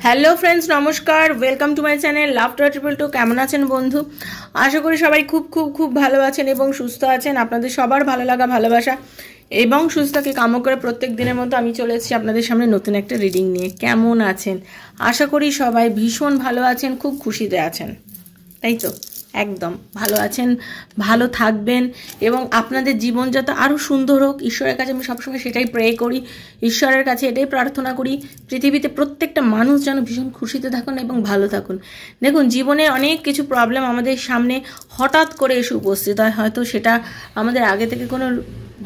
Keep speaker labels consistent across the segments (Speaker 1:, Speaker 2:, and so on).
Speaker 1: Hello friends, নমস্কার। Welcome to my channel laughter triple two. কেমন আছেন বন্ধু? আশা করি সবাই খুব খুব খুব ভালো আছেন এবং সুস্থ আছেন। আপনাদের সবার ভালো লাগা, ভালোবাসা এবং সুস্থকে কামনা করে প্রত্যেক দিনের মতো আমি চলে এসেছি আপনাদের সামনে নতুন একটা রিডিং নিয়ে। কেমন আছেন? আশা করি সবাই ভীষণ ভালো আছেন, খুব খুশিতে আছেন, তাই তো? একদম ভালো আছেন, ভালো থাকবেন এবং আপনাদের জীবন যাতে আরও সুন্দর হোক ঈশ্বরের কাছে আমি সবসময় সেটাই প্রে করি। ঈশ্বরের কাছে এটাই প্রার্থনা করি, পৃথিবীতে প্রত্যেকটা মানুষ যেন ভীষণ খুশিতে থাকুন এবং ভালো থাকুন। দেখুন, জীবনে অনেক কিছু প্রবলেম আমাদের সামনে হঠাৎ করে এসে উপস্থিত হয়, হয়তো সেটা আমাদের আগে থেকে কোনো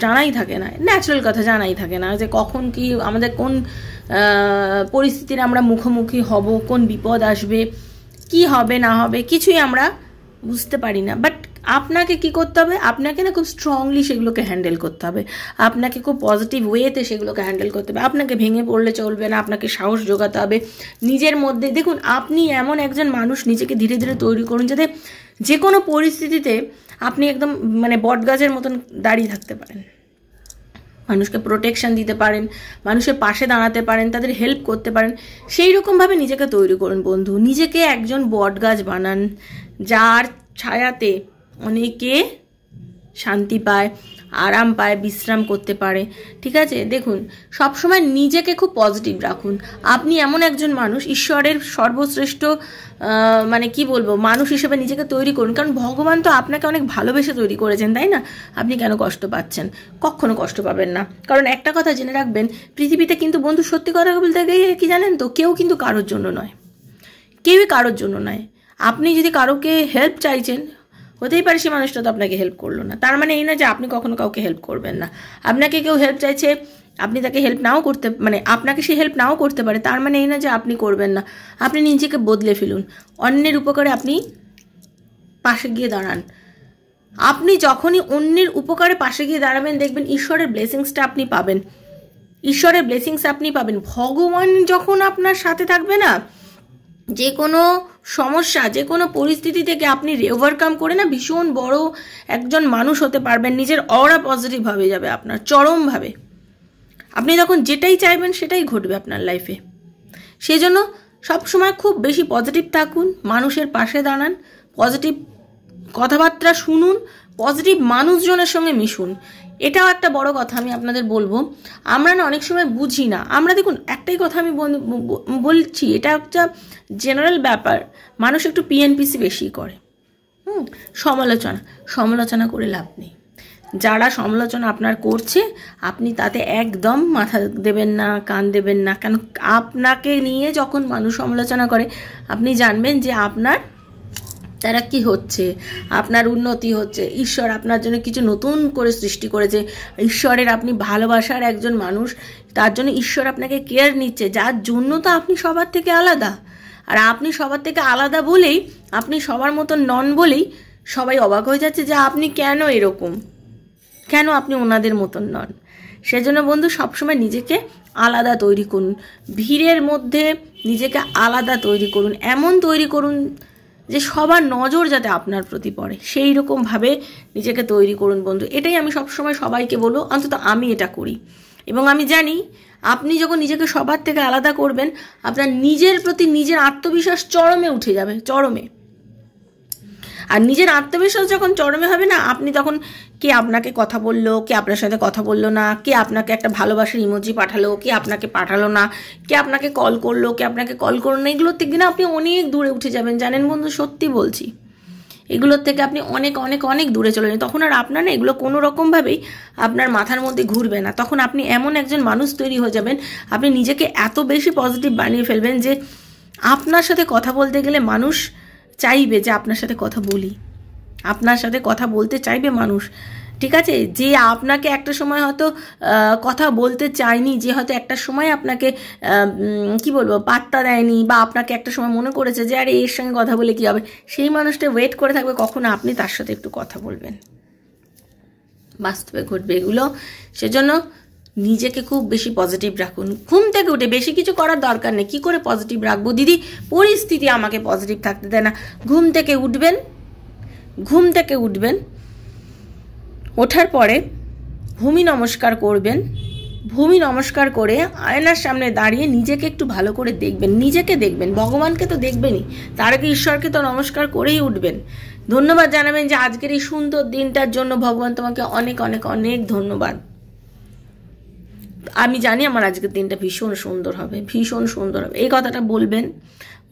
Speaker 1: জানাই থাকে না, ন্যাচারাল কথা জানাই থাকে না যে কখন কি আমাদের কোন পরিস্থিতির আমরা মুখোমুখি হব, কোন বিপদ আসবে, কি হবে না হবে কিছুই আমরা বুঝতে পারি না। বাট আপনাকে কি করতে হবে? আপনাকে না খুব স্ট্রংলি সেগুলোকে হ্যান্ডেল করতে হবে, আপনাকে খুব পজিটিভ ওয়েতে সেগুলোকে হ্যান্ডেল করতে হবে। আপনাকে ভেঙে পড়লে চলবে না, আপনাকে সাহস জোগাতে হবে নিজের মধ্যে। দেখুন, আপনি এমন একজন মানুষ, নিজেকে ধীরে ধীরে তৈরি করুন যাতে যে কোনো পরিস্থিতিতে আপনি একদম বটগাছের মতন দাঁড়িয়ে থাকতে পারেন, মানুষকে প্রোটেকশন দিতে পারেন, মানুষের পাশে দাঁড়াতে পারেন, তাদের হেল্প করতে পারেন। সেই রকমভাবে নিজেকে তৈরি করুন বন্ধু। নিজেকে একজন বটগাছ বানান যার ছায়াতে অনেকে শান্তি পায়, আরাম পায়, বিশ্রাম করতে পারে। ঠিক আছে? দেখুন, সবসময় নিজেকে খুব পজিটিভ রাখুন। আপনি এমন একজন মানুষ, ঈশ্বরের সর্বশ্রেষ্ঠ কি বলবো, মানুষ হিসেবে নিজেকে তৈরি করুন। কারণ ভগবান তো আপনাকে অনেক ভালোবেসে তৈরি করেছেন, তাই না? আপনি কেন কষ্ট পাচ্ছেন? কখনো কষ্ট পাবেন না। কারণ একটা কথা জেনে রাখবেন, পৃথিবীতে কিন্তু বন্ধু সত্যি কথা বলতে গিয়ে কি জানেন তো, কেউ কিন্তু কারোর জন্য নয়, কেউই কারোর জন্য নয়। আপনি যদি কারোকে হেল্প চাইছেন, হতেই পারে সে মানুষটা তো আপনাকে হেল্প করলো না, তার মানে এই না যে আপনি কখনো কাউকে হেল্প করবেন না। আপনাকে কেউ হেল্প চাইছে, আপনি তাকে হেল্প নাও করতে আপনাকে সে হেল্প নাও করতে পারে, তার মানে এই না যে আপনি করবেন না। আপনি নিজেকে বদলে ফেলুন, অন্যের উপকারে আপনি পাশে গিয়ে দাঁড়ান। আপনি যখনই অন্যের উপকারে পাশে গিয়ে দাঁড়াবেন, দেখবেন ঈশ্বরের ব্লেসিংসটা আপনি পাবেন, ঈশ্বরের ব্লেসিংস আপনি পাবেন। ভগবান যখন আপনার সাথে থাকবে না, যে কোনো সমস্যা, যে কোনো পরিস্থিতি থেকে আপনি ওভারকাম করে না ভীষণ বড় একজন মানুষ হতে পারবেন। নিজের অরা পজিটিভ হয়ে যাবে আপনার চরমভাবে। আপনি তখন যেটাই চাইবেন সেটাই ঘটবে আপনার লাইফে। সেই জন্য সবসময় খুব বেশি পজিটিভ থাকুন, মানুষের পাশে দাঁড়ান, পজিটিভ কথাবার্তা শুনুন, পজিটিভ মানুষজনের সঙ্গে মিশুন। এটাও একটা বড় কথা আমি আপনাদের বলবো। আমরা না অনেক সময় বুঝি না। আমরা দেখুন, একটাই কথা আমি বলছি, এটা একটা জেনারেল ব্যাপার, মানুষ একটু পিএনপিসি বেশি করে। সমালোচনা করে লাভ নেই। যারা সমালোচনা আপনার করছে, আপনি তাতে একদম মাথা দেবেন না, কান দেবেন না। কেন? আপনাকে নিয়ে যখন মানুষ সমালোচনা করে, আপনি জানবেন যে আপনার তারা কি হচ্ছে, আপনার উন্নতি হচ্ছে। ঈশ্বর আপনার জন্য কিছু নতুন করে সৃষ্টি করেছে। ঈশ্বরের আপনি ভালোবাসার একজন মানুষ, তার জন্য ঈশ্বর আপনাকে কেয়ার নিচ্ছে, যার জন্য তো আপনি সবার থেকে আলাদা। আর আপনি সবার থেকে আলাদা বলেই, আপনি সবার মতন নন বলেই সবাই অবাক হয়ে যাচ্ছে যে আপনি কেন এরকম, কেন আপনি ওনাদের মতন নন। সেজন্য বন্ধু, সবসময় নিজেকে আলাদা তৈরি করুন, ভিড়ের মধ্যে নিজেকে আলাদা তৈরি করুন, এমন তৈরি করুন যে সবার নজর যাতে আপনার প্রতি পড়ে, সেই রকমভাবে নিজেকে তৈরি করুন বন্ধু। এটাই আমি সবসময় সবাইকে বলবো, অন্তত আমি এটা করি। এবং আমি জানি আপনি যখন নিজেকে সবার থেকে আলাদা করবেন, আপনার নিজের প্রতি নিজের আত্মবিশ্বাস চরমে উঠে যাবে, চরমে। আর নিজের আত্মবিশ্বাস যখন চরমে হবে না, আপনি তখন কে আপনাকে কথা বললো, কে আপনার সাথে কথা বললো না, কে আপনাকে একটা ভালোবাসার ইমোজি পাঠালো, কে আপনাকে পাঠালো না, কে আপনাকে কল করলো, কে আপনাকে কল করলো না, এগুলোর থেকে না আপনি অনেক দূরে উঠে যাবেন। জানেন বন্ধু, সত্যি বলছি, এগুলোর থেকে আপনি অনেক অনেক অনেক দূরে চলে যাবেন। তখন আর আপনার না এগুলো কোনো রকমভাবেই আপনার মাথার মধ্যে ঘুরবে না। তখন আপনি এমন একজন মানুষ তৈরি হয়ে যাবেন, আপনি নিজেকে এত বেশি পজিটিভ বানিয়ে ফেলবেন যে আপনার সাথে কথা বলতে গেলে মানুষ চাইবে যে আপনার সাথে কথা বলি, আপনার সাথে কথা বলতে চাইবে মানুষ। ঠিক আছে? যে আপনাকে একটা সময় হয়তো কথা বলতে চায়নি, যে হয়তো একটা সময় আপনাকে পাত্তা দেয়নি, বা আপনাকে একটা সময় মনে করেছে যে আরে এর সঙ্গে কথা বলে কী হবে, সেই মানুষটা ওয়েট করে থাকবে কখন আপনি তার সাথে একটু কথা বলবেন। বাস্তবে ঘটবে এগুলো। সেজন্য নিজেকে খুব বেশি পজিটিভ রাখুন। ঘুম থেকে উঠে বেশি কিছু করার দরকার নেই। কী করে পজিটিভ রাখবো দিদি? পরিস্থিতি আমাকে পজিটিভ থাকতে দেয় না। ঘুম থেকে উঠবেন, ওঠার পরে ভূমি নমস্কার করবেন, ভূমি নমস্কার করে আয়নার সামনে দাঁড়িয়ে নিজেকে একটু ভালো করে দেখবেন, নিজেকে দেখবেন, ভগবানকে তো দেখবেনই, তার আগে ঈশ্বরকে তো নমস্কার করেই উঠবেন। ধন্যবাদ জানাবেন যে আজকের এই সুন্দর দিনটার জন্য ভগবান তোমাকে অনেক অনেক অনেক ধন্যবাদ। আমি জানি আমার আজকের দিনটা ভীষণ সুন্দর হবে, ভীষণ সুন্দর হবে, এই কথাটা বলবেন।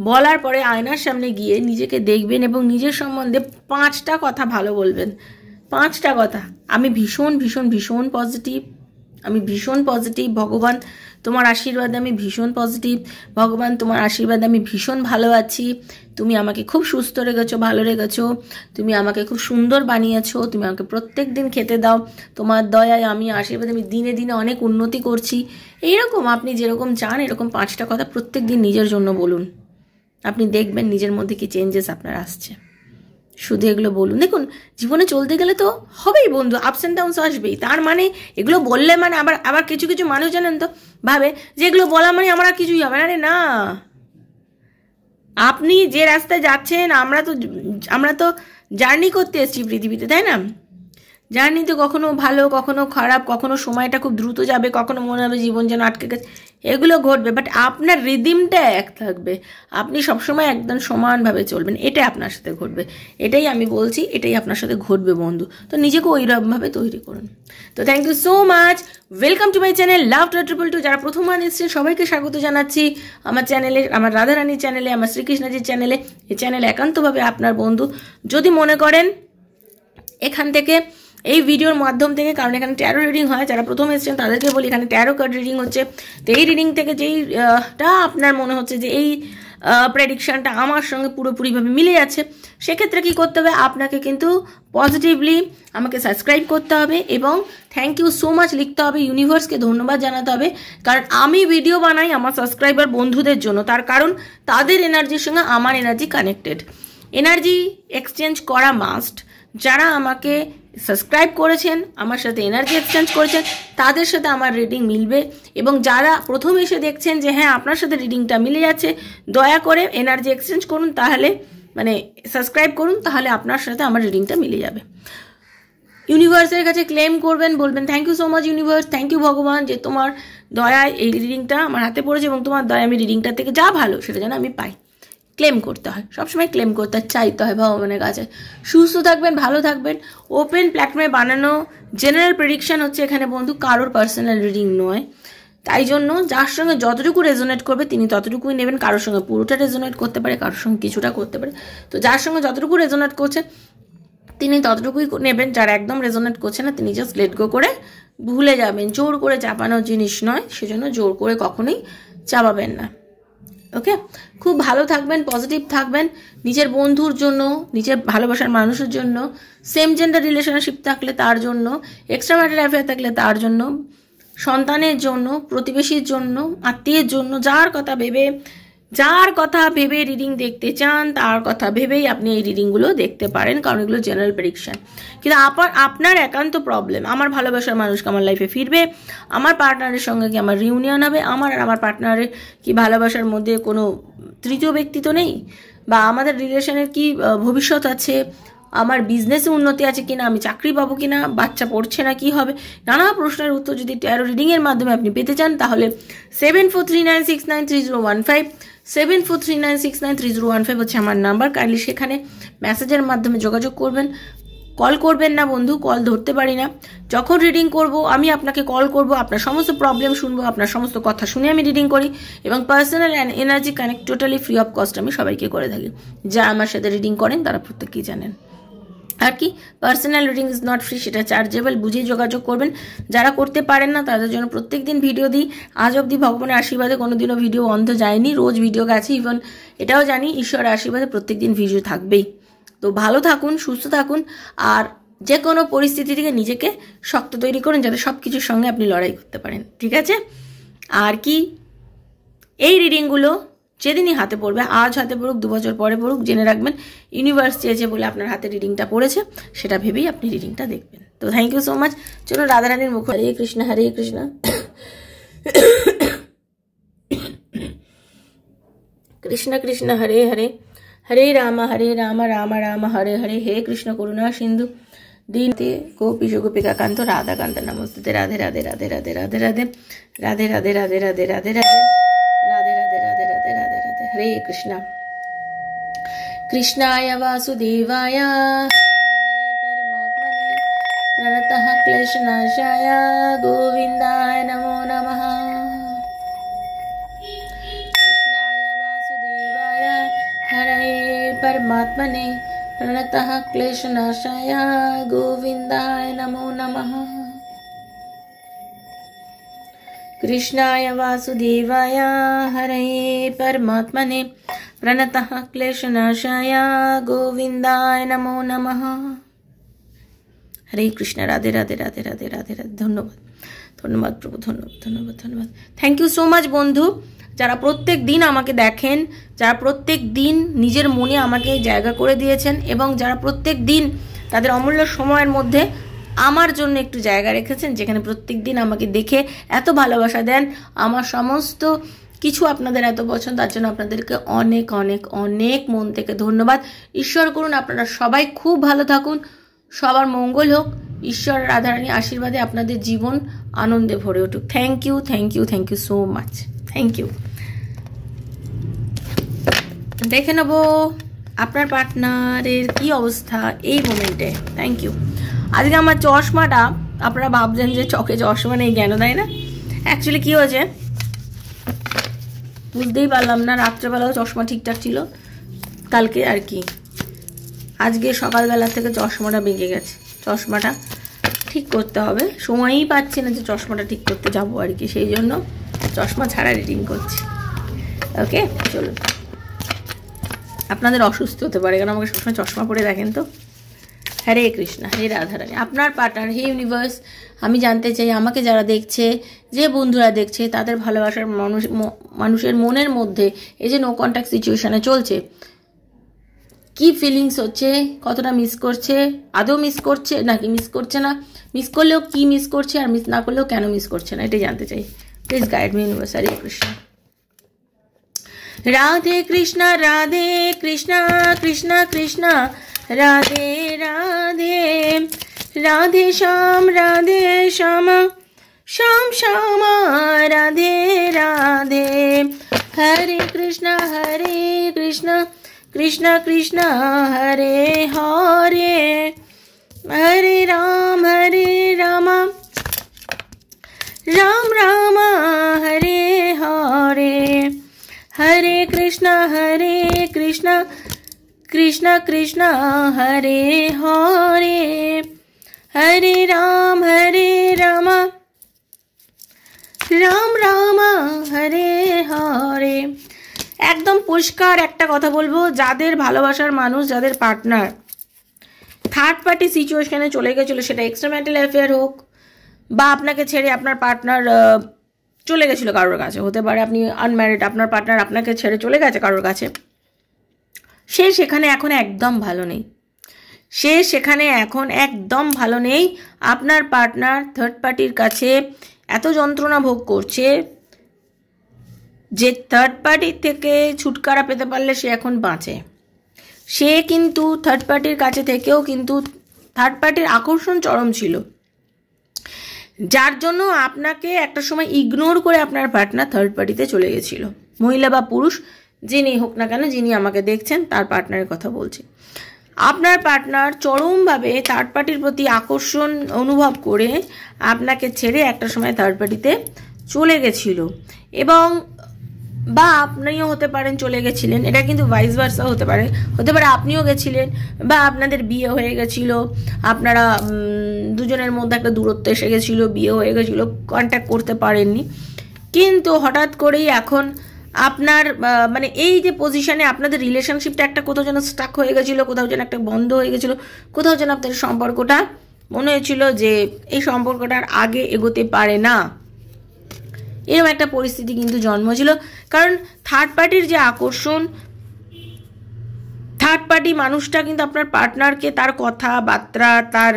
Speaker 1: বলার পরে আয়নার সামনে গিয়ে নিজেকে দেখবেন এবং নিজের সম্বন্ধে 5টা কথা ভালো বলবেন। 5টা কথা, আমি ভীষণ ভীষণ ভীষণ পজিটিভ, আমি ভীষণ পজিটিভ, ভগবান তোমার আশীর্বাদে আমি ভীষণ পজিটিভ, ভগবান তোমার আশীর্বাদে আমি ভীষণ ভালো আছি, তুমি আমাকে খুব সুস্থ রেখেছো, ভালো রেখেছো, তুমি আমাকে খুব সুন্দর বানিয়েছো, তুমি আমাকে প্রত্যেক দিন খেতে দাও, তোমার দয়ায় আমি আশীর্বাদে আমি দিনে দিনে অনেক উন্নতি করছি। এইরকম আপনি যেরকম চান এরকম 5টা কথা প্রত্যেক দিন নিজের জন্য বলুন। আপনি দেখবেন নিজের মধ্যে কি চেঞ্জেস আপনার আসছে। শুধু এগুলো বলুন। দেখুন, জীবনে চলতে গেলে তো হবেই বন্ধু, আপস অ্যান্ড ডাউনস আসবেই। তার মানে এগুলো বললে মানে আবার কিছু কিছু মানুষ জানেন তো ভাবে যে এগুলো বলা মানে আমার আর কিছুই হবে না। আরে না, আপনি যে রাস্তায় যাচ্ছেন, আমরা তো জার্নি করতে এসেছি পৃথিবীতে, তাই না? জার্নি তো কখনো ভালো, কখনো খারাপ, কখনো সময়টা খুব দ্রুত যাবে, কখনো মনে হবে জীবন যেন আটকে গেছে, এগুলো ঘটবে। বাট আপনার রিদিমটা এক থাকবে, আপনি সবসময় একদম সমানভাবে চলবেন, এটাই আপনার সাথে ঘটবে। এটাই আমি বলছি, এটাই আপনার সাথে ঘটবে বন্ধু। তো নিজেকে ওইরকমভাবে তৈরি করুন। তো thank you so much, welcome to my channel love 222। যারা প্রথমবার এসেছেন সবাইকে স্বাগত জানাচ্ছি আমার চ্যানেলে, আমার রাধারানীর চ্যানেলে, আমার শ্রীকৃষ্ণজির চ্যানেলে। এই চ্যানেল একান্তভাবে আপনার বন্ধু। যদি মনে করেন এখান থেকে এই ভিডিওর মাধ্যম থেকে, কারণ এখানে ট্যারো রিডিং হয়, যারা প্রথম এসেছেন তাদেরকে বলি এখানে ট্যারো কার্ড রিডিং হচ্ছে। তো এই রিডিং থেকে যেইটা আপনার মনে হচ্ছে যে এই প্রেডিকশনটা আমার সঙ্গে পুরোপুরিভাবে মিলে যাচ্ছে, সেক্ষেত্রে কি করতে হবে, আপনাকে কিন্তু পজিটিভলি আমাকে সাবস্ক্রাইব করতে হবে এবং থ্যাংক ইউ সো মাচ লিখতে হবে, ইউনিভার্সকে ধন্যবাদ জানাতে হবে। কারণ আমি ভিডিও বানাই আমার সাবস্ক্রাইবার বন্ধুদের জন্য, তার কারণ তাদের এনার্জির সঙ্গে আমার এনার্জি কানেক্টেড, এনার্জি এক্সচেঞ্জ করা মাস্ট। যারা আমাকে সাবস্ক্রাইব করেছেন, আমার সাথে এনার্জি এক্সচেঞ্জ করেছেন, তাদের সাথে আমার রিডিং মিলবে। এবং যারা প্রথম এসে দেখছেন যে হ্যাঁ আপনার সাথে রিডিংটা মিলে যাচ্ছে, দয়া করে এনার্জি এক্সচেঞ্জ করুন, তাহলে মানে সাবস্ক্রাইব করুন, তাহলে আপনার সাথে আমার রিডিংটা মিলে যাবে। ইউনিভার্সের কাছে ক্লেম করবেন, বলবেন thank you so much universe, thank you ভগবান, যে তোমার দয়ায় এই রিডিংটা আমার হাতে পড়েছে এবং তোমার দয়ায় আমি রিডিংটা থেকে যা ভালো সেটা যেন আমি পাই। ক্লেম করতে হয়, সবসময় ক্লেম করতে চাইতে হয় ভগবানের কাছে। সুস্থ থাকবেন, ভালো থাকবেন। ওপেন প্ল্যাটফর্মে বানানো জেনারেল প্রেডিকশন হচ্ছে এখানে বন্ধু, কারোর পার্সোনাল রিডিং নয়। তাই জন্য যার সঙ্গে যতটুকু রেজোনেট করবে তিনি ততটুকুই নেবেন। কারোর সঙ্গে পুরোটা রেজোনেট করতে পারে, কারোর সঙ্গে কিছুটা করতে পারে। তো যার সঙ্গে যতটুকু রেজোনেট করছে তিনি ততটুকুই নেবেন, যারা একদম রেজোনেট করছে না তিনি জাস্ট লেট গো করে ভুলে যাবেন। জোর করে চাপানোর জিনিস নয়, সেজন্য জোর করে কখনোই চাপাবেন না। ওকে, খুব ভালো থাকবেন, পজিটিভ থাকবেন, নিজের বন্ধুর জন্য, নিজের ভালোবাসার মানুষের জন্য, সেম জেন্ডার রিলেশনশিপ থাকলে তার জন্য, এক্সট্রা ম্যারিটাল অ্যাফেয়ার থাকলে তার জন্য, সন্তানের জন্য, প্রতিবেশীর জন্য, আত্মীয়ের জন্য, যার কথা ভেবে রিডিং দেখতে চান তার কথা ভেবেই আপনি এই রিডিংগুলো দেখতে পারেন, কারণ এগুলো জেনারেল প্রেডিকশন। কিন্তু আপনার একান্ত প্রবলেম, আমার ভালোবাসার মানুষকে আমার লাইফে ফিরবে, আমার পার্টনারের সঙ্গে কি আমার রিউনিয়ন হবে, আমার আর আমার পার্টনারের কি ভালোবাসার মধ্যে কোনো তৃতীয় ব্যক্তি তো নেই, বা আমাদের রিলেশনের কি ভবিষ্যৎ আছে, আমার বিজনেসে উন্নতি আছে কিনা, আমি চাকরি পাবো কিনা, বাচ্চা পড়ছে না কি হবে, নানা প্রশ্নের উত্তর যদি ট্যারো রিডিংয়ের মাধ্যমে আপনি পেতে চান তাহলে 7439693015 7439693015 হচ্ছে আমার নাম্বার। কাইন্ডলি সেখানে মেসেজের মাধ্যমে যোগাযোগ করবেন, কল করবেন না বন্ধু, কল ধরতে পারি না। যখন রিডিং করব আমি আপনাকে কল করব, আপনার সমস্ত প্রবলেম শুনবো, আপনার সমস্ত কথা শুনে আমি রিডিং করি এবং personal and energy connect totally free of cost আমি সবাইকে করে থাকি। যা আমার সাথে রিডিং করেন তারা প্রত্যেকেই জানেন। আর কি, personal reading is not free, সেটা চার্জেবল, বুঝেই যোগাযোগ করবেন। যারা করতে পারেন না তাদের জন্য প্রত্যেক দিন ভিডিও দিই, আজ অবধি ভগবানের আশীর্বাদে কোনোদিনও ভিডিও বন্ধ যায়নি, রোজ ভিডিও গেছে। ইভেন এটাও জানি ঈশ্বরের আশীর্বাদে প্রত্যেক দিন ভিডিও থাকবেই। তো ভালো থাকুন, সুস্থ থাকুন, আর যে কোনো পরিস্থিতি থেকে নিজেকে শক্ত তৈরি করুন যাতে সব কিছুর সঙ্গে আপনি লড়াই করতে পারেন, ঠিক আছে? আর কি, এই রিডিংগুলো যেদিনই হাতে পড়বে, আজ হাতে পড়ুক 2 বছর পরে পড়ুক, জেনে রাখবেন ইউনিভার্স চেয়েছে বলে আপনার হাতে রিডিংটা পড়েছে, সেটা ভেবেই আপনি রিডিংটা দেখবেন। তো থ্যাংক ইউ সো মাচ। চলুন রাধারানীর মুখ, হরে কৃষ্ণ হরে কৃষ্ণ কৃষ্ণ কৃষ্ণ হরে হরে, হরে রাম রাম রাম হরে হরে, হে কৃষ্ণ করুণা সিন্ধু दीनते गोपीश गोपिकाकांत राधाकांत नमस्ते। राधे राधे राधे राधे राधे राधे राधे राधे राधे राधे राधे राधे राधे राधे राधे राधे राधे राधे। हरे कृष्णा। कृष्णाय वासुदेवाय परमात्मने प्रणतः क्लेशनाशाय गोविन्दाय नमो नमः। कृष्णाय वासुदेवाय हरे परमात्मने प्रणतः क्लेशनाशाय गोविन्दाय नमो नमः। कृष्णाय वासुदेवाय हरे परमात्मने प्रणतः क्लेशनाशाय गोविन्दाय नमो नमः। हरे कृष्ण। राधे राधे राधे राधे राधे राधे। धन्यवाद धन्यवाद प्रभु, धन्यवाद धन्यवाद धन्यवाद। थैंक यू सो माच বন্ধু, যারা প্রত্যেক দিন আমাকে দেখেন, যারা প্রত্যেক দিন নিজের মনে আমাকে জায়গা করে দিয়েছেন এবং যারা প্রত্যেক দিন তাদের অমূল্য সময়ের মধ্যে আমার জন্য একটু জায়গা রেখেছেন, যেখানে প্রত্যেক দিন আমাকে দেখে এত ভালোবাসা দেন, আমার সমস্ত কিছু আপনাদের এত পছন্দ, তার জন্য আপনাদেরকে অনেক অনেক অনেক মন থেকে ধন্যবাদ। ঈশ্বর করুন আপনারা সবাই খুব ভালো থাকুন, সবার মঙ্গল হোক, ঈশ্বর রাধারানী আশীর্বাদে আপনাদের জীবন আনন্দে ভরে উঠুক। Thank you thank you thank you so much, thank you. দেখে নেব আপনার পার্টনারের কি অবস্থা এই মোমেন্টে। Thank you. আজকে আমার চশমাটা, আপনারা ভাবছেন যে চোখে চশমা নেই কেন, তাই না? অ্যাকচুয়ালি কী হয়েছে বুঝতেই পারলাম না, রাত্রেবেলাও চশমা ঠিকঠাক ছিল কালকে আর কি, আজকে সকালবেলা থেকে চশমাটা বেঁকে গেছে। চশমাটা ঠিক করতে হবে, সময়ই পাচ্ছি না যে চশমাটা ঠিক করতে যাবো আর কি, সেই জন্য চশমা ছাড়া রিডিং করছি। ওকে চলুন। আপনাদের অসুস্থ হতে পারে, কারণ আমাকে সবসময় চশমা পরে দেখেন তো। হরে কৃষ্ণ, হরে রাধারানী। আপনার পার্টনার, হে ইউনিভার্স, আমি জানতে চাই আমাকে যারা দেখছে, যে বন্ধুরা দেখছে, তাদের ভালোবাসার মানুষের মনের মধ্যে এই যে নো কন্ট্যাক্ট সিচুয়েশনে চলছে, কি ফিলিংস হচ্ছে, কতটা মিস করছে, আদৌ মিস করছে নাকি মিস করছে না, মিস করলেও কি মিস করছে, আর মিস না করলেও কেন মিস করছে না, এটাই জানতে চাই। Please guide me universe. Hare Krishna. Radhe Krishna Radhe Krishna Krishna Krishna Radhe Radhe Radhe Shyam Shyam Shyam Radhe Radhe. Hare Krishna Krishna Krishna Hare Hare, Hare Ram Ram Ram Hare Hare, Hare Krishna Krishna Krishna Hare Hare, Hare Ram Ram Ram Hare Hare. একদম পরিষ্কার একটা কথা বলবো, যাদের ভালোবাসার মানুষ, যাদের পার্টনার থার্ড পার্টি সিচুয়েশনে চলে গেছিলো, সেটা এক্সট্রা ম্যারিটাল অ্যাফেয়ার হোক বা আপনাকে ছেড়ে আপনার পার্টনার চলে গেছিলো কারোর কাছে, হতে পারে আপনি আনম্যারিড, আপনার পার্টনার আপনাকে ছেড়ে চলে গেছে কারোর কাছে, সে সেখানে এখন একদম ভালো নেই, সে সেখানে এখন একদম ভালো নেই। আপনার পার্টনার থার্ড পার্টির কাছে এত যন্ত্রণা ভোগ করছে যে থার্ড পার্টি থেকে ছুটকারা পেতে পারলে সে এখন বাঁচে। সে কিন্তু থার্ড পার্টির কাছে থেকেও কিন্তু থার্ড পার্টির আকর্ষণ চরম ছিল, যার জন্য আপনাকে একটা সময় ইগনোর করে আপনার পার্টনার থার্ড পার্টিতে চলে গেছিল। মহিলা বা পুরুষ যিনি হোক না কেন, যিনি আমাকে দেখছেন তার পার্টনারের কথা বলছি। আপনার পার্টনার চরমভাবে থার্ড পার্টির প্রতি আকর্ষণ অনুভব করে আপনাকে ছেড়ে একটা সময় থার্ড পার্টিতে চলে গেছিল, এবং বা আপনিও হতে পারেন চলে গেছিলেন, এটা কিন্তু ভাইস ভার্সা হতে পারে, আপনিও গেছিলেন বা আপনাদের বিয়ে হয়ে গেছিল, আপনারা দুজনের মধ্যে একটা দূরত্ব এসে গেছিল, বিয়ে হয়ে গেছিল, কন্ট্যাক্ট করতে পারেননি, কিন্তু হঠাৎ করেই এখন আপনার মানে এই যে পজিশনে আপনাদের রিলেশনশিপটা একটা কোথাও যেন স্টাক হয়ে গেছিলো, কোথাও যেন একটা বন্ধ হয়ে গেছিলো, কোথাও যেন আপনাদের সম্পর্কটা মনে হয়েছিল যে এই সম্পর্কটার আগে এগোতে পারে না, এরকম একটা পরিস্থিতি কিন্তু জন্ম ছিল। কারণ থার্ড পার্টির যে আকর্ষণ, থার্ড পার্টি মানুষটা কিন্তু আপনার পার্টনারকে তার কথাবার্তা, তার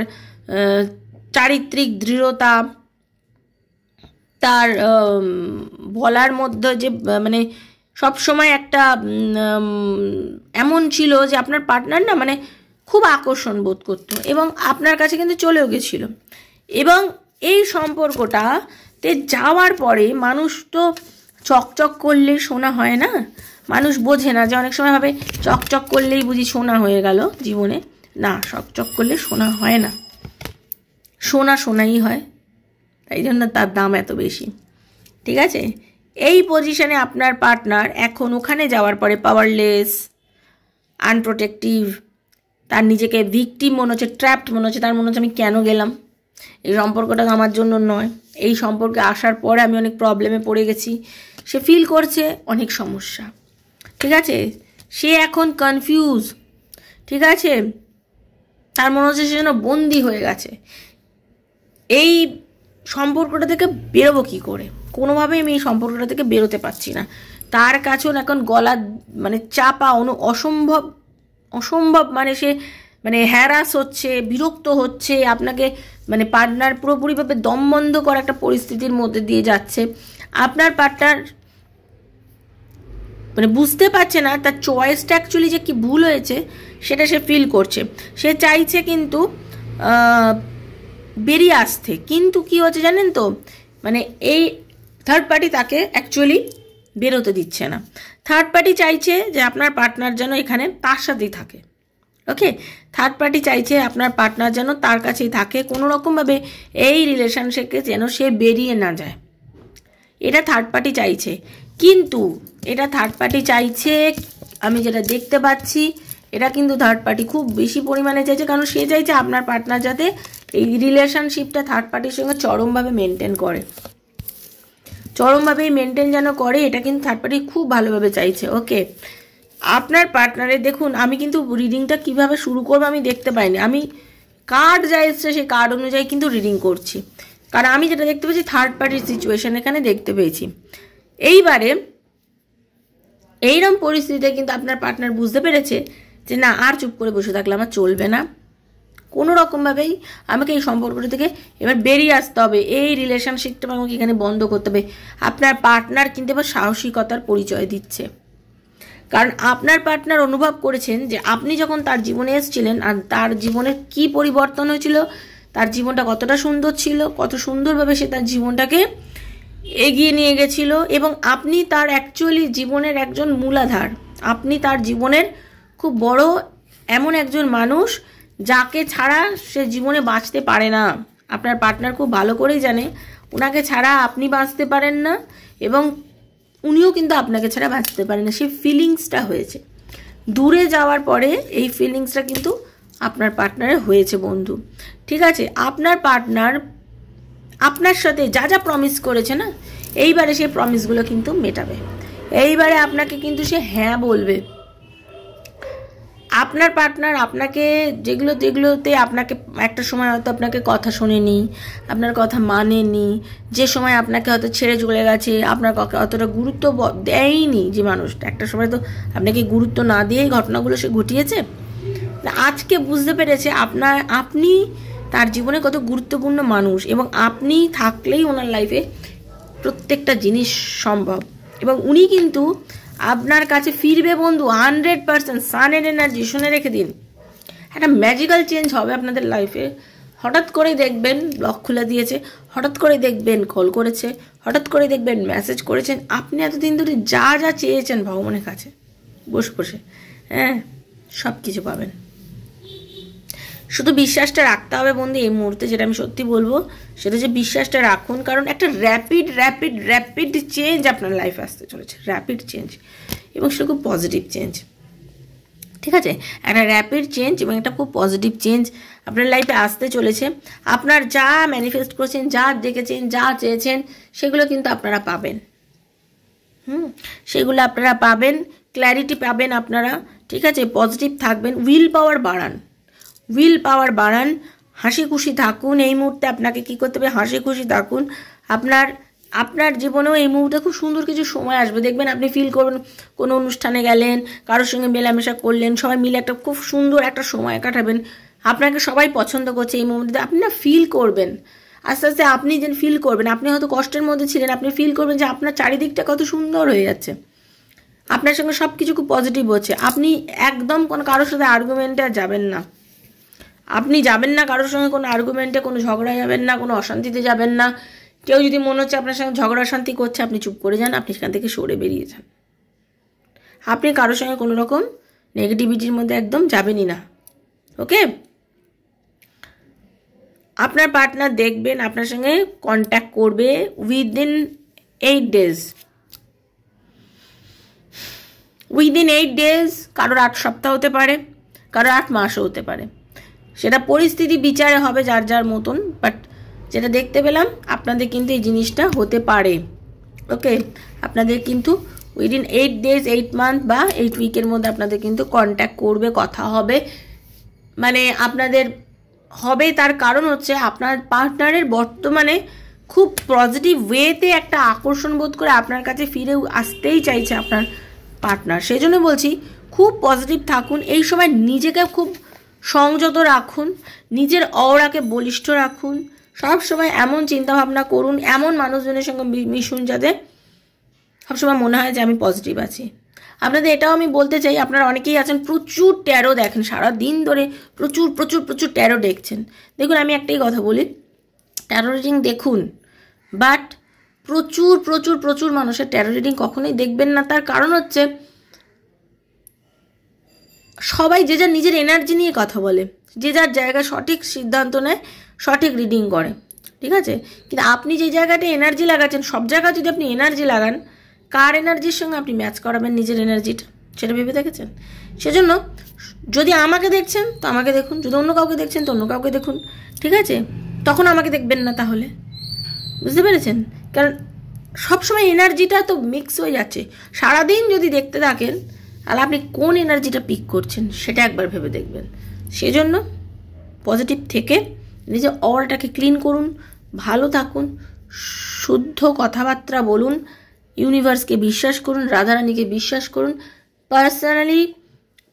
Speaker 1: চারিত্রিক দৃঢ়তা, তার বলার মধ্যে যে মানে সব সময় একটা এমন ছিল যে আপনার পার্টনার না মানে খুব আকর্ষণ বোধ করতো এবং আপনার কাছে কিন্তু চলেও গেছিল। এবং এই সম্পর্কটাতে যাওয়ার পরে মানুষ তো চকচক করলেই সোনা হয় না, মানুষ বোঝে না যে অনেক সময় ভাবে চকচক করলেই বুঝি সোনা হয়ে গেল জীবনে। না, চকচক করলে সোনা হয় না, সোনা সোনাই হয়, তাই জন্য তার দাম এত বেশি। ঠিক আছে, এই পজিশনে আপনার পার্টনার এখন ওখানে যাওয়ার পরে পাওয়ারলেস, আনপ্রোটেক্টিভ, তার নিজেকে ভিকটিম মনে হচ্ছে, ট্র্যাপড মনে হচ্ছে, তার মনে হচ্ছে আমি কেন গেলাম, এই সম্পর্কটা আমার জন্য নয়, এই সম্পর্কে আসার পরে আমি অনেক প্রবলেমে পড়ে গেছি। সে ফিল করছে অনেক সমস্যা। ঠিক আছে, সে এখন কনফিউজ। ঠিক আছে, তার মনে হচ্ছে সে যেন বন্দি হয়ে গেছে। এই সম্পর্কটা থেকে বেরোবো কী করে, কোনোভাবেই আমি এই সম্পর্কটা থেকে বেরোতে পারছি না। তার কাছেও এখন গলা মানে চাপা, অসম্ভব অসম্ভব, মানে সে মানে হ্যারাস হচ্ছে, বিরক্ত হচ্ছে, আপনাকে মানে পার্টনার পুরোপুরিভাবে দম বন্ধ করা একটা পরিস্থিতির মধ্যে দিয়ে যাচ্ছে। আপনার পার্টনার মানে বুঝতে পারছে না তার চয়েসটা অ্যাকচুয়ালি যে কি ভুল হয়েছে সেটা সে ফিল করছে। সে চাইছে কিন্তু বেরিয়ে আসতে, কিন্তু কি হচ্ছে জানেন তো, মানে এই থার্ড পার্টি তাকে অ্যাকচুয়ালি বেরোতে দিচ্ছে না। থার্ড পার্টি চাইছে যে আপনার পার্টনার যেন এখানে তার সাথেই থাকে। ওকে, থার্ড পার্টি চাইছে আপনার পার্টনার যেন তার কাছেই থাকে, কোনো রকমভাবে এই রিলেশনশিপকে যেন সে বেরিয়ে না যায়, এটা থার্ড পার্টি চাইছে। কিন্তু এটা থার্ড পার্টি চাইছে, আমি যেটা দেখতে পাচ্ছি, এটা কিন্তু থার্ড পার্টি খুব বেশি পরিমাণে চাইছে, কারণ সে চাইছে আপনার পার্টনার যাতে এই রিলেশনশিপটা থার্ড পার্টির সঙ্গে চরমভাবে মেনটেন করে, চরমভাবেই মেনটেন যেন করে, এটা কিন্তু থার্ড পার্টি খুব ভালোভাবে চাইছে। ওকে, আপনার পার্টনারের দেখুন, আমি কিন্তু রিডিংটা কিভাবে শুরু করবো আমি দেখতে পাইনি, আমি কার্ড যা এসছে সেই কার্ড অনুযায়ী কিন্তু রিডিং করছি, কারণ আমি যেটা দেখতে পেয়েছি থার্ড পার্টির সিচুয়েশন এখানে দেখতে পেয়েছি। এইবারে এইরকম পরিস্থিতিতে কিন্তু আপনার পার্টনার বুঝতে পেরেছে যে না, আর চুপ করে বসে থাকলে আমার চলবে না, কোনো রকমভাবেই আমাকে এই সম্পর্কটা থেকে এবার বেরিয়ে আসতে হবে, এই রিলেশনশিপটা আমাকে এখানে বন্ধ করতে হবে। আপনার পার্টনার কিন্তু এবার সাহসিকতার পরিচয় দিচ্ছে, কারণ আপনার পার্টনার অনুভব করেছেন যে আপনি যখন তার জীবনে এসেছিলেন আর তার জীবনের কি পরিবর্তন হয়েছিল, তার জীবনটা কতটা সুন্দর ছিল, কত সুন্দরভাবে সে তার জীবনটাকে এগিয়ে নিয়ে গেছিল, এবং আপনি তার অ্যাকচুয়ালি জীবনের একজন মূলাধার, আপনি তার জীবনের খুব বড় এমন একজন মানুষ যাকে ছাড়া সে জীবনে বাঁচতে পারে না। আপনার পার্টনার খুব ভালো করেই জানে ওনাকে ছাড়া আপনি বাঁচতে পারেন না, এবং উনিও কিন্তু আপনাকে ছাড়া বাঁচতে পারেন না। সেই ফিলিংসটা হয়েছে, দূরে যাওয়ার পরে এই ফিলিংসটা কিন্তু আপনার পার্টনারের হয়েছে বন্ধু। ঠিক আছে, আপনার পার্টনার আপনার সাথে যা যা প্রমিস করেছে না, এইবারে সেই প্রমিসগুলো কিন্তু মেটাবে, এইবারে আপনাকে কিন্তু সে হ্যাঁ বলবে। আপনার পার্টনার আপনাকে যেগুলোতে আপনাকে একটা সময় হয়তো আপনাকে কথা শোনেনি, আপনার কথা মানেনি, যে সময় আপনাকে হয়তো ছেড়ে চলে গেছে, আপনার অতটা গুরুত্ব দেয়নি, যে মানুষটা একটা সময় তো আপনাকে গুরুত্ব না দিয়েই ঘটনাগুলো সে ঘটিয়েছে, আজকে বুঝতে পেরেছে আপনি তার জীবনে কত গুরুত্বপূর্ণ মানুষ, এবং আপনি থাকলেই ওনার লাইফে প্রত্যেকটা জিনিস সম্ভব, এবং উনি কিন্তু আপনার কাছে ফিরবে বন্ধু 100%। সানের এনার্জি শুনে রেখে দিন, একটা ম্যাজিক্যাল চেঞ্জ হবে আপনাদের লাইফে। হঠাৎ করেই দেখবেন ব্লগ খুলে দিয়েছে, হঠাৎ করে দেখবেন কল করেছে, হঠাৎ করে দেখবেন মেসেজ করেছেন, আপনি এতদিন ধরে যা যা চেয়েছেন ভগবানের কাছে বসে বসে, হ্যাঁ, সব কিছু পাবেন। শুধু বিশ্বাসটা রাখতে হবে বন্ধু। এই মুহূর্তে যেটা আমি সত্যি বলবো সেটা হচ্ছে বিশ্বাসটা রাখুন, কারণ একটা র্যাপিড চেঞ্জ আপনার লাইফে আসতে চলেছে, র্যাপিড চেঞ্জ, এবং সেটা খুব পজিটিভ চেঞ্জ। ঠিক আছে, একটা র্যাপিড চেঞ্জ এবং একটা খুব পজিটিভ চেঞ্জ আপনার লাইফে আসতে চলেছে। আপনার যা ম্যানিফেস্ট করেছেন, যা দেখেছেন, যা চেয়েছেন, সেগুলো কিন্তু আপনারা পাবেন। সেগুলো আপনারা পাবেন, ক্ল্যারিটি পাবেন আপনারা। ঠিক আছে, পজিটিভ থাকবেন, উইল পাওয়ার বাড়ান, হাসি খুশি থাকুন। এই মুহূর্তে আপনাকে কী করতে হবে, হাসি খুশি থাকুন। আপনার জীবনেও এই মুহূর্তে খুব সুন্দর কিছু সময় আসবে, দেখবেন আপনি ফিল করবেন কোনো অনুষ্ঠানে গেলেন, কারোর সঙ্গে মেলামেশা করলেন, সবাই মিলে একটা খুব সুন্দর একটা সময় কাটাবেন, আপনাকে সবাই পছন্দ করছে। এই মুহূর্তে আপনি না ফিল করবেন, আস্তে আস্তে আপনি যেন ফিল করবেন, আপনি হয়তো কষ্টের মধ্যে ছিলেন, আপনি ফিল করবেন যে আপনার চারিদিকটা কত সুন্দর হয়ে যাচ্ছে, আপনার সঙ্গে সব কিছু খুব পজিটিভ হচ্ছে। আপনি একদম কোনো কারোর সাথে আর্গুমেন্টে আর যাবেন না, আপনি যাবেন না কারোর সঙ্গে কোনো আর্গুমেন্টে, কোনো ঝগড়া যাবেন না, কোনো অশান্তিতে যাবেন না। কেউ যদি মনে হচ্ছে আপনার সঙ্গে ঝগড়া অশান্তি করছে, আপনি চুপ করে যান, আপনি সেখান থেকে সরে বেরিয়ে যান। আপনি কারোর সঙ্গে কোনো রকম নেগেটিভিটির মধ্যে একদম যাবেনই না। ওকে? আপনার পার্টনার দেখবেন আপনার সঙ্গে কন্ট্যাক্ট করবে উইদিন 8 days। উইদিন 8 days, কারোর 8 সপ্তাহ হতে পারে, কারোর 8 মাসও হতে পারে। সেটা পরিস্থিতি বিচারে হবে যার যার মতন, বাট যেটা দেখতে পেলাম আপনাদের কিন্তু এই জিনিসটা হতে পারে। ওকে? আপনাদের কিন্তু উইদিন 8 days, 8 month বা 8 উইকের মধ্যে আপনাদের কিন্তু কন্ট্যাক্ট করবে, কথা হবে। মানে আপনাদের হবে, তার কারণ হচ্ছে আপনার পার্টনারের বর্তমানে খুব পজিটিভ ওয়েতে একটা আকর্ষণ বোধ করে আপনার কাছে ফিরে আসতেই চাইছে আপনার পার্টনার। সেই জন্য বলছি খুব পজিটিভ থাকুন এই সময়, নিজেকে খুব সংযত রাখুন, নিজের অওরাকে বলিষ্ঠ রাখুন, সব সময় এমন চিন্তাভাবনা করুন, এমন মানুষজনের সঙ্গে মিশুন যাতে সবসময় মনে হয় যে আমি পজিটিভ আছি। আপনাদের এটাও আমি বলতে চাই, আপনারা অনেকেই আছেন প্রচুর ট্যারো দেখেন, সারা দিন ধরে প্রচুর প্রচুর প্রচুর ট্যারো দেখছেন। দেখুন আমি একটাই কথা বলি, ট্যারো রিডিং দেখুন, বাট প্রচুর প্রচুর প্রচুর মানুষের ট্যারো রিডিং কখনোই দেখবেন না। তার কারণ হচ্ছে সবাই যে যার নিজের এনার্জি নিয়ে কথা বলে, যে যার জায়গায় সঠিক সিদ্ধান্ত নেয়, সঠিক রিডিং করে, ঠিক আছে? কিন্তু আপনি যে জায়গাটা এনার্জি লাগাচ্ছেন, সব জায়গায় যদি আপনি এনার্জি লাগান, কার এনার্জির সঙ্গে আপনি ম্যাচ করাবেন নিজের এনার্জিটা, সেটা ভেবে দেখেছেন? সেজন্য যদি আমাকে দেখছেন তো আমাকে দেখুন, যদি অন্য কাউকে দেখছেন তো অন্য কাউকে দেখুন, ঠিক আছে? তখন আমাকে দেখবেন না, তাহলে বুঝতে পেরেছেন? কারণ সবসময় এনার্জিটা তো মিক্স হয়ে যাচ্ছে। সারাদিন যদি দেখতে থাকেন তাহলে আপনি কোন এনার্জিটা পিক করছেন সেটা একবার ভেবে দেখবেন। সেজন্য পজিটিভ থেকে নিজের অরাটাকে ক্লিন করুন, ভালো থাকুন, শুদ্ধ কথাবার্তা বলুন, ইউনিভার্সকে বিশ্বাস করুন, রাধারানীকে বিশ্বাস করুন। পার্সোনালি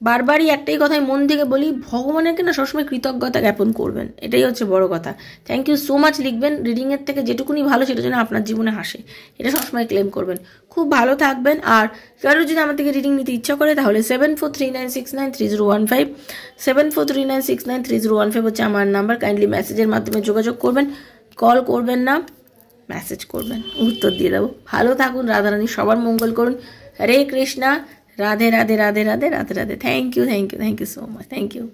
Speaker 1: বারবারই একটাই কথাই মন থেকে বলি, ভগবানকে না সবসময় কৃতজ্ঞতা জ্ঞাপন করবেন, এটাই হচ্ছে বড় কথা। থ্যাংক ইউ সো মাচ লিখবেন, রিডিংয়ের থেকে যেটুকুনি ভালো সেটা যেন আপনার জীবনে হাসে, এটা সবসময় ক্লেম করবেন। খুব ভালো থাকবেন। আর কারো যদি আমার থেকে রিডিং নিতে ইচ্ছা করে তাহলে 7439693015 7439693015 হচ্ছে আমার নাম্বার। কাইন্ডলি মেসেজের মাধ্যমে যোগাযোগ করবেন, কল করবেন না, মেসেজ করবেন, উত্তর দিয়ে দেবো। ভালো থাকুন, রাধারানী সবার মঙ্গল করুন। Hare Krishna, Radhe Radhe Radhe Radhe Radhe Radhe. Thank you, thank you, thank you so much, thank you.